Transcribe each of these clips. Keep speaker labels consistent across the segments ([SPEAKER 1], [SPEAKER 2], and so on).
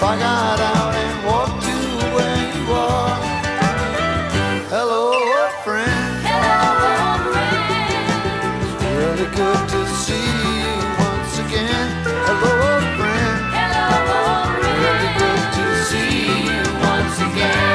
[SPEAKER 1] I got out and walked to where you are. Hello, old friend.
[SPEAKER 2] Hello, old friend.
[SPEAKER 1] It's really good to see you once again. Hello, old friend.
[SPEAKER 2] Hello, old friend.
[SPEAKER 1] Really good to see you once again.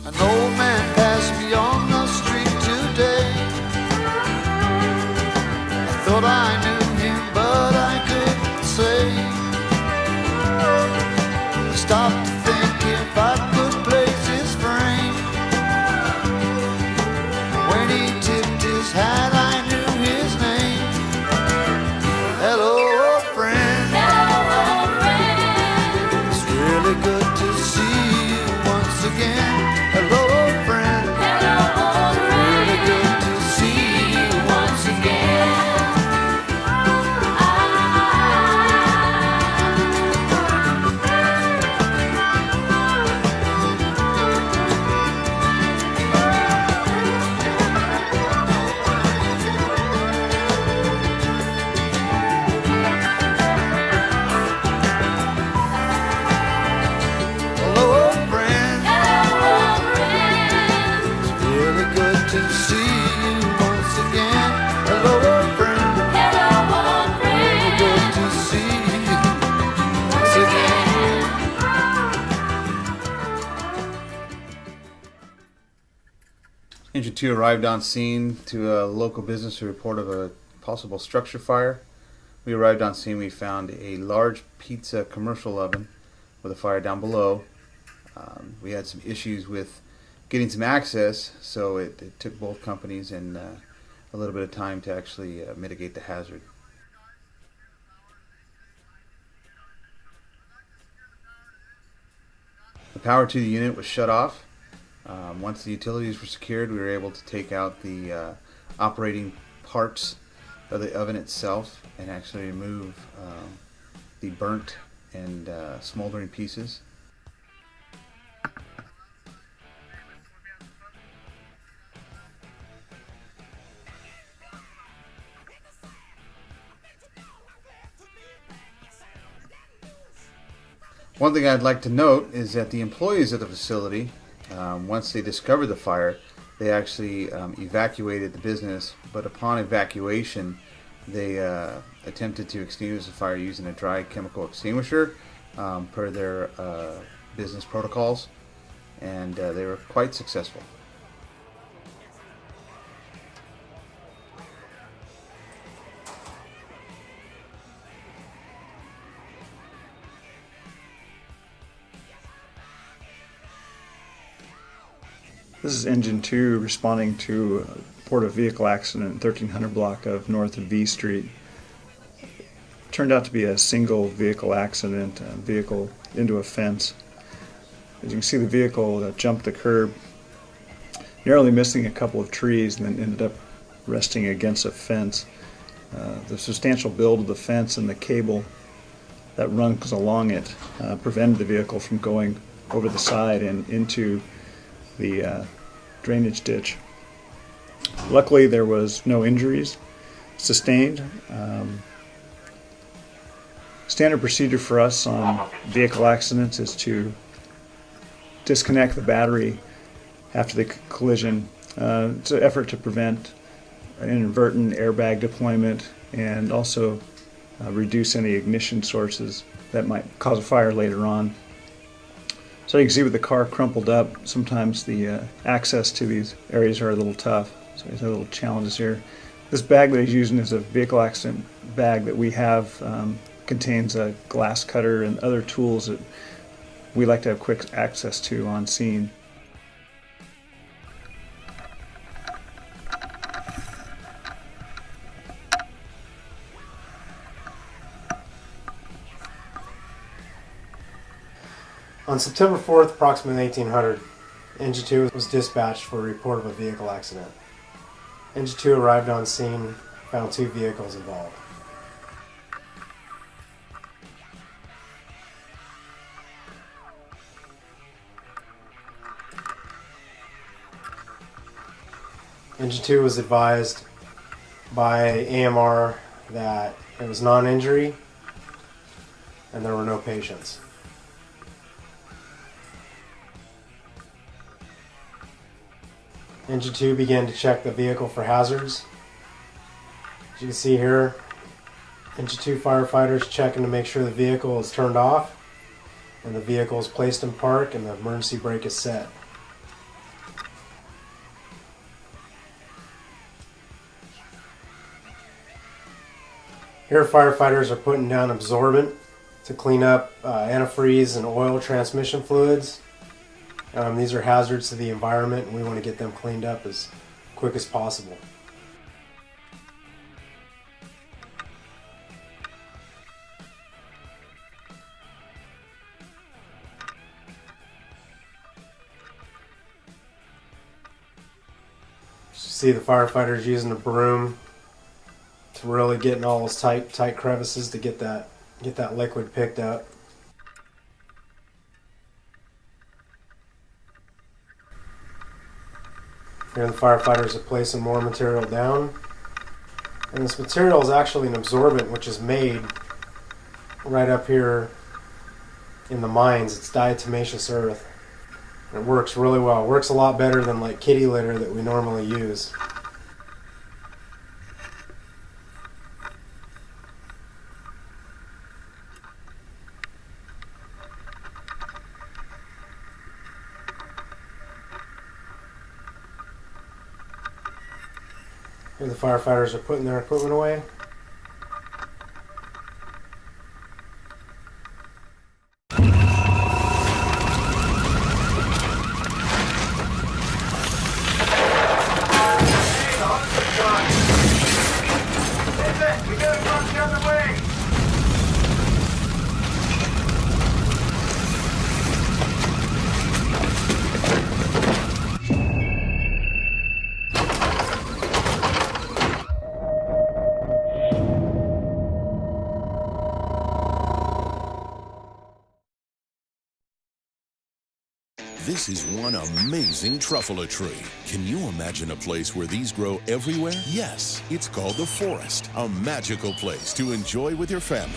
[SPEAKER 1] An old man passed me on the street today. I thought I knew him, but I couldn't say. I stopped to think if I could place his frame. When he tipped his hat, I knew his name. Hello, old friend.
[SPEAKER 2] Hello, old friend.
[SPEAKER 1] It's really good to see you once again. Hello, old friend.
[SPEAKER 2] Hello, old
[SPEAKER 1] Really
[SPEAKER 2] friend.
[SPEAKER 1] good to see you once again. Hello, old friend.
[SPEAKER 2] Hello, old friend.
[SPEAKER 1] Really good to see you once again. Hello, old friend.
[SPEAKER 2] Hello, old
[SPEAKER 1] Really good
[SPEAKER 2] friend.
[SPEAKER 1] to see you once again.
[SPEAKER 3] Engine 2 arrived on scene to a local business to report of a possible structure fire. We arrived on scene, we found a large pizza commercial oven with a fire down below. We had some issues with getting some access, so it took both companies and a little bit of time to actually mitigate the hazard. The power to the unit was shut off. Once the utilities were secured, we were able to take out the operating parts of the oven itself and actually remove the burnt and smoldering pieces. One thing I'd like to note is that the employees of the facility, once they discovered the fire, they actually evacuated the business, but upon evacuation, they attempted to extinguish the fire using a dry chemical extinguisher per their business protocols, and they were quite successful.
[SPEAKER 4] This is Engine 2 responding to a report of vehicle accident, 1300 block of north of V Street. Turned out to be a single vehicle accident, a vehicle into a fence. As you can see, the vehicle jumped the curb, narrowly missing a couple of trees, and then ended up resting against a fence. The substantial build of the fence and the cable that runs along it prevented the vehicle from going over the side and into the drainage ditch. Luckily, there was no injuries sustained. Standard procedure for us on vehicle accidents is to disconnect the battery after the collision. It's an effort to prevent an inadvertent airbag deployment and also reduce any ignition sources that might cause a fire later on. So you can see with the car crumpled up, sometimes the access to these areas are a little tough. So there's a little challenges here. This bag that he's using is a vehicle accident bag that we have. Contains a glass cutter and other tools that we like to have quick access to on scene.
[SPEAKER 5] On September 4th, approximately 1800, Engine 2 was dispatched for a report of a vehicle accident. Engine 2 arrived on scene, found 2 vehicles involved. Engine 2 was advised by AMR that it was non-injury and there were no patients. Engine 2 began to check the vehicle for hazards. As you can see here, Engine 2 firefighters checking to make sure the vehicle is turned off and the vehicle is placed in park and the emergency brake is set. Here firefighters are putting down absorbent to clean up antifreeze and oil transmission fluids. These are hazards to the environment and we want to get them cleaned up as quick as possible. You see the firefighters using a broom to really get in all those tight crevices to get that liquid picked up. Here the firefighters are placing more material down. And this material is actually an absorbent which is made right up here in the mines. It's diatomaceous earth. And it works really well. It works a lot better than like kitty litter that we normally use. Here the firefighters are putting their equipment away.
[SPEAKER 6] This is one amazing truffula tree. Can you imagine a place where these grow everywhere? Yes, it's called the forest, a magical place to enjoy with your family.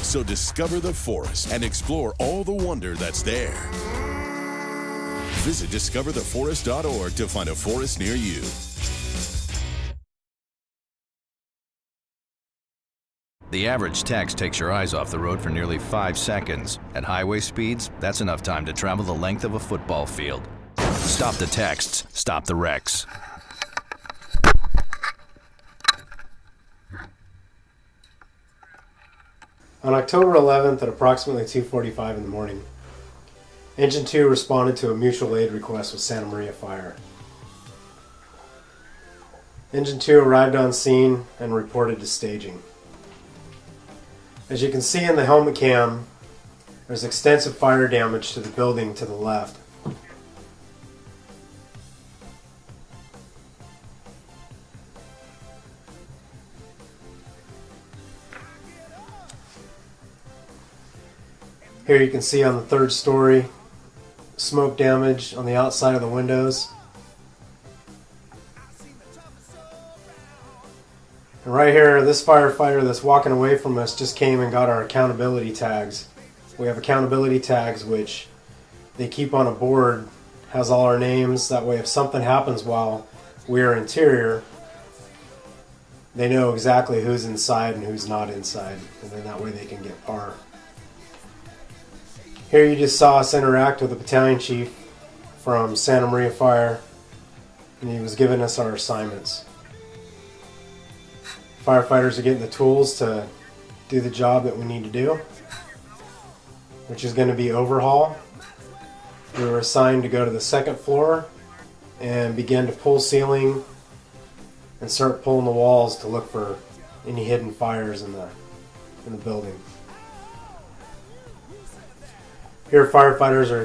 [SPEAKER 6] So discover the forest and explore all the wonder that's there. Visit discovertheforest.org to find a forest near you.
[SPEAKER 7] The average text takes your eyes off the road for nearly 5 seconds. At highway speeds, that's enough time to travel the length of a football field. Stop the texts, stop the wrecks.
[SPEAKER 5] On October 11th at approximately 2:45 in the morning, Engine 2 responded to a mutual aid request with Santa Maria Fire. Engine 2 arrived on scene and reported to staging. As you can see in the helmet cam, there's extensive fire damage to the building to the left. Here you can see on the 3rd story, smoke damage on the outside of the windows. And right here, this firefighter that's walking away from us just came and got our accountability tags. We have accountability tags which they keep on a board, has all our names. That way if something happens while we're interior, they know exactly who's inside and who's not inside. And then that way they can get par. Here you just saw us interact with the battalion chief from Santa Maria Fire, and he was giving us our assignments. Firefighters are getting the tools to do the job that we need to do, which is going to be overhaul. We were assigned to go to the 2nd floor and begin to pull ceiling and start pulling the walls to look for any hidden fires in the building. Here, firefighters are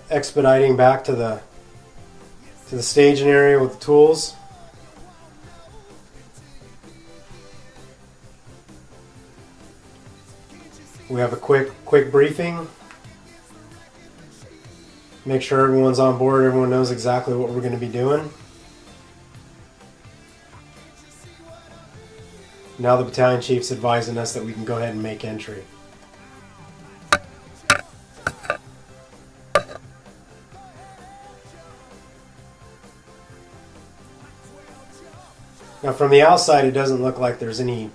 [SPEAKER 5] expediting back to the staging area with the tools. We have a quick briefing. Make sure everyone's on board, everyone knows exactly what we're going to be doing. Now the battalion chief's advising us that we can go ahead and make entry. Now from the outside it doesn't look like there's any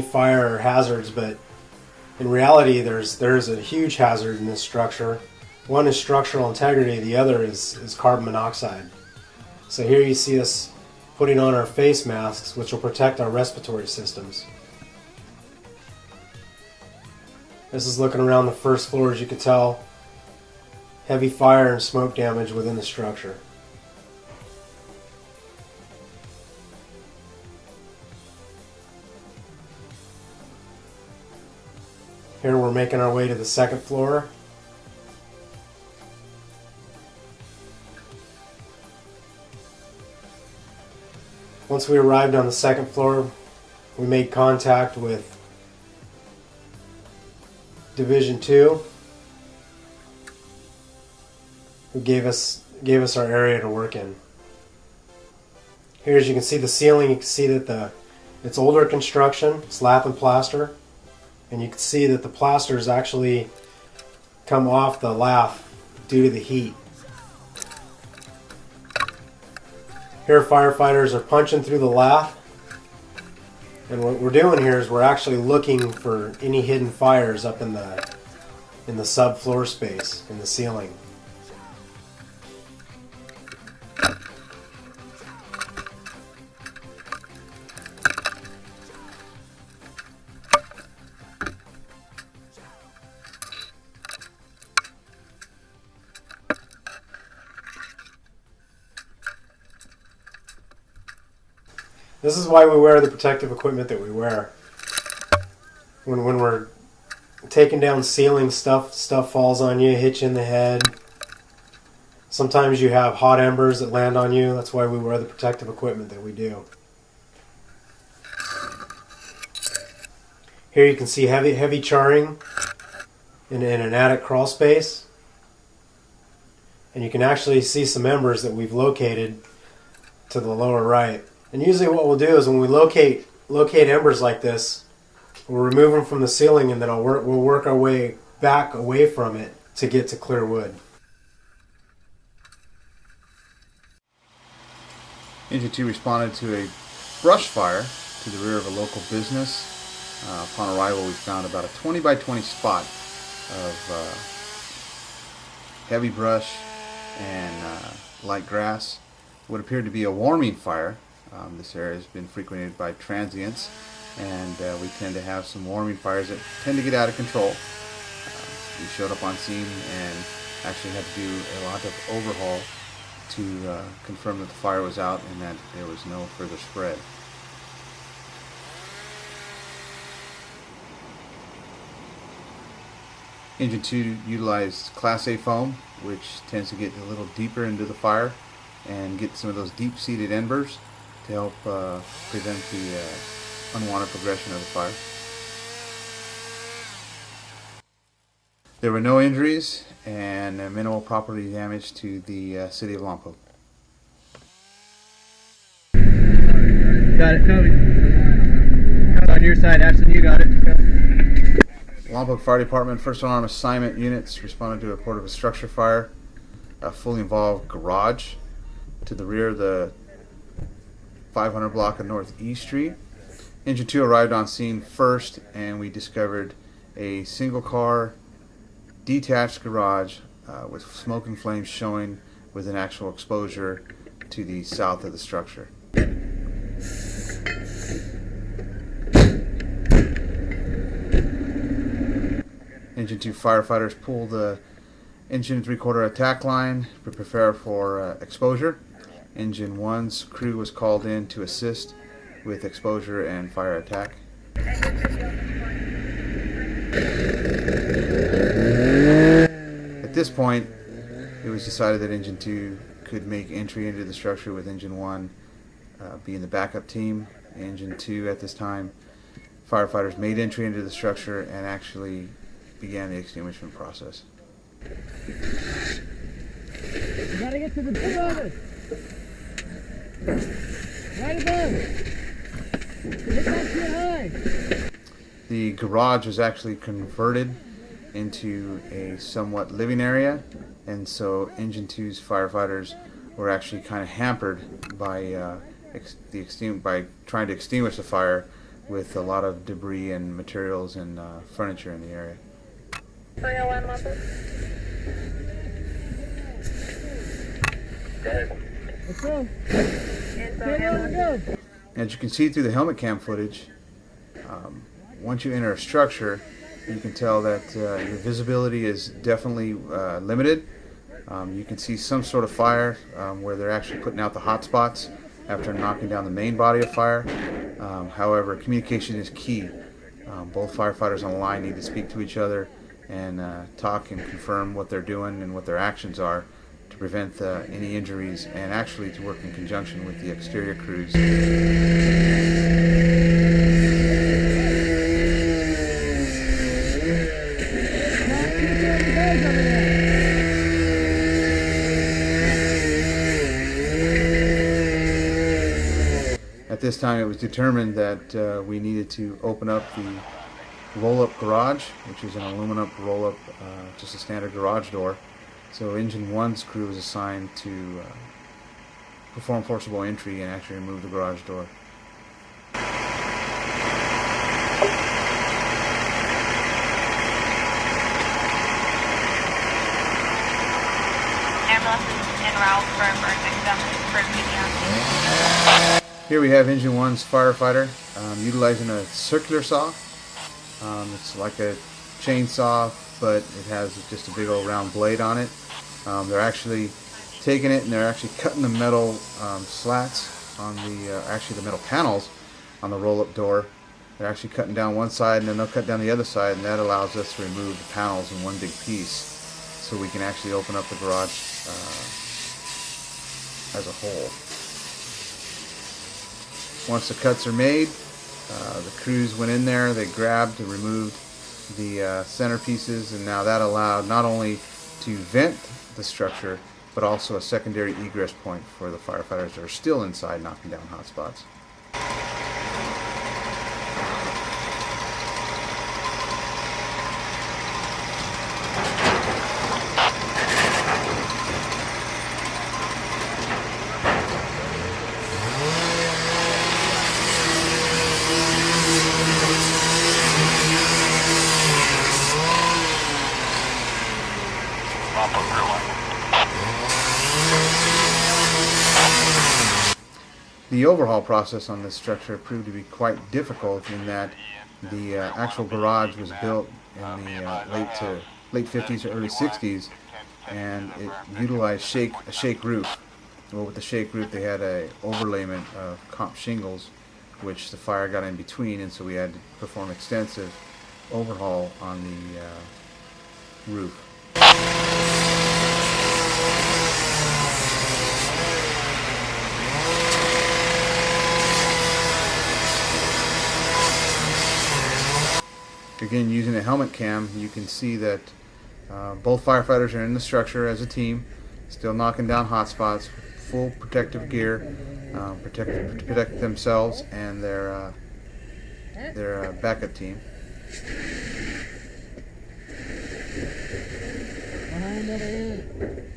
[SPEAKER 5] fire or hazards, but in reality there's a huge hazard in this structure. One is structural integrity, the other is carbon monoxide. So here you see us putting on our face masks, which will protect our respiratory systems. This is looking around the first floor. As you can tell, heavy fire and smoke damage within the structure. Here we're making our way to the second floor. Once we arrived on the second floor, we made contact with Division 2, who gave us our area to work in. Here, as you can see the ceiling, you can see that it's older construction, it's lath and plaster, and you can see that the plaster has actually come off the lath due to the heat. Here firefighters are punching through the lath, and what we're doing here is we're actually looking for any hidden fires up in the subfloor space in the ceiling. This is why we wear the protective equipment that we wear. When we're taking down ceiling stuff falls on you, hits you in the head. Sometimes you have hot embers that land on you. That's why we wear the protective equipment that we do. Here you can see heavy charring in an attic crawl space. And you can actually see some embers that we've located to the lower right. And usually what we'll do is when we locate embers like this, we'll remove them from the ceiling, and then we'll work our way back away from it to get to clear wood.
[SPEAKER 3] Engine 2 responded to a brush fire to the rear of a local business. Upon arrival, we found about a 20 by 20 spot of heavy brush and light grass. What appeared to be a warming fire. This area has been frequented by transients, and we tend to have some warming fires that tend to get out of control. We showed up on scene and actually had to do a lot of overhaul to confirm that the fire was out and that there was no further spread. Engine 2 utilized Class A foam, which tends to get a little deeper into the fire and get some of those deep-seated embers to help prevent the unwanted progression of the fire. There were no injuries and minimal property damage to the city of Lompoc.
[SPEAKER 8] Got it, Toby. On your side, Ashton, you got it.
[SPEAKER 3] Lompoc Fire Department First Alarm Assignment units responded to a report of a structure fire, a fully involved garage to the rear of the 500 block of North E Street. Engine 2 arrived on scene first, and we discovered a single car detached garage with smoke and flames showing with an actual exposure to the south of the structure. Engine 2 firefighters pulled the engine 3/4 attack line to prepare for exposure. Engine 1's crew was called in to assist with exposure and fire attack. this point, it was decided that Engine 2 could make entry into the structure with Engine 1 being the backup team. Engine 2 at this time, firefighters made entry into the structure and actually began the extinguishment process.
[SPEAKER 8] You gotta get to the above us. Right above. Look up too high.
[SPEAKER 3] The garage was actually converted into a somewhat living area, and so Engine 2's firefighters were actually kind of hampered by by trying to extinguish the fire with a lot of debris and materials and furniture in the area.
[SPEAKER 2] 301 Muppet.
[SPEAKER 8] Let's go.
[SPEAKER 2] Info
[SPEAKER 8] Go.
[SPEAKER 3] As you can see through the helmet cam footage, once you enter a structure, you can tell that your visibility is definitely limited. You can see some sort of fire where they're actually putting out the hot spots after knocking down the main body of fire. However, communication is key. Both firefighters on the line need to speak to each other and talk and confirm what they're doing and what their actions are to prevent any injuries, and actually to work in conjunction with the exterior crews. At this time, it was determined that we needed to open up the roll-up garage, which is an aluminum roll-up, just a standard garage door. So Engine 1's crew was assigned to perform forcible entry and actually remove the garage door.
[SPEAKER 2] Ambulance en route for burn victim for medium.
[SPEAKER 3] Here we have Engine 1's firefighter utilizing a circular saw. It's like a chainsaw, but it has just a big old round blade on it. They're actually taking it and they're actually cutting the metal slats on the metal panels on the roll-up door. They're actually cutting down one side and then they'll cut down the other side, and that allows us to remove the panels in one big piece, so we can actually open up the garage as a whole. Once the cuts are made, the crews went in there, they grabbed and removed the centerpieces, and now that allowed not only to vent the structure, but also a secondary egress point for the firefighters that are still inside knocking down hot spots. The overhaul process on this structure proved to be quite difficult in that the actual garage was built in the late 50s or early 60s, and it utilized a shake roof. Well, with the shake roof, they had a overlayment of comp shingles, which the fire got in between, and so we had to perform extensive overhaul on the roof. Again, using a helmet cam, you can see that both firefighters are in the structure as a team, still knocking down hot spots, full protective gear, to protect themselves and their backup team.
[SPEAKER 8] Behind over here.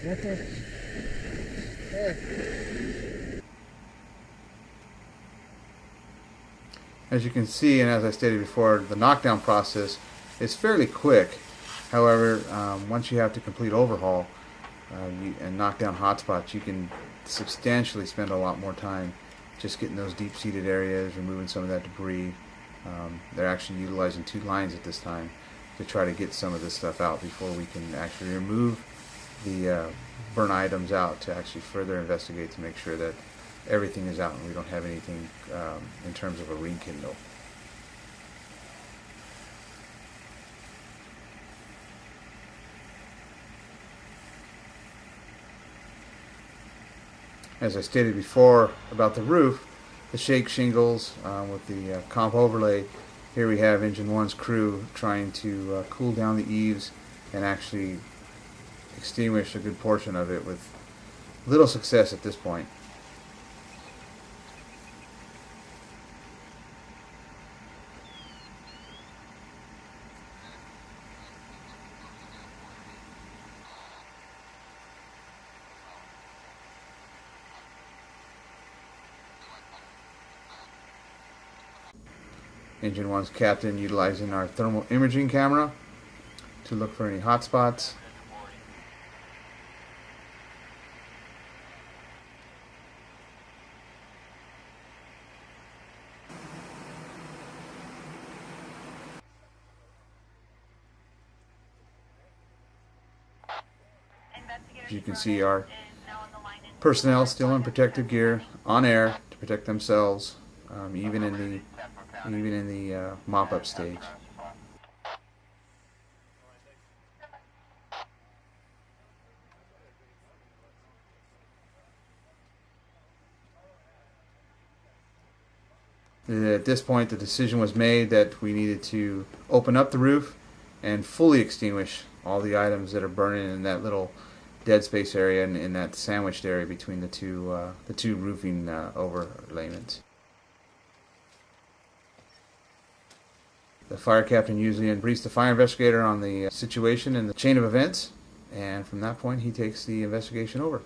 [SPEAKER 8] Yes, sir.
[SPEAKER 3] As you can see, and as I stated before, the knockdown process is fairly quick. However, once you have to complete overhaul and knock down hotspots, you can substantially spend a lot more time just getting those deep-seated areas, removing some of that debris. They're actually utilizing 2 lines at this time to try to get some of this stuff out before we can actually remove the burn items out to actually further investigate to make sure that everything is out and we don't have anything in terms of a rekindle. As I stated before about the roof, the shake shingles with the comp overlay, here we have Engine 1's crew trying to cool down the eaves and actually extinguish a good portion of it with little success at this point. Engine 1's captain utilizing our thermal imaging camera to look for any hot spots. As you can see, our personnel still in protective gear, on air to protect themselves, even in the mop-up stage. At this point, the decision was made that we needed to open up the roof and fully extinguish all the items that are burning in that little dead space area and in that sandwiched area between the two roofing overlayments. The fire captain usually briefs the fire investigator on the situation and the chain of events, and from that point he takes the investigation over.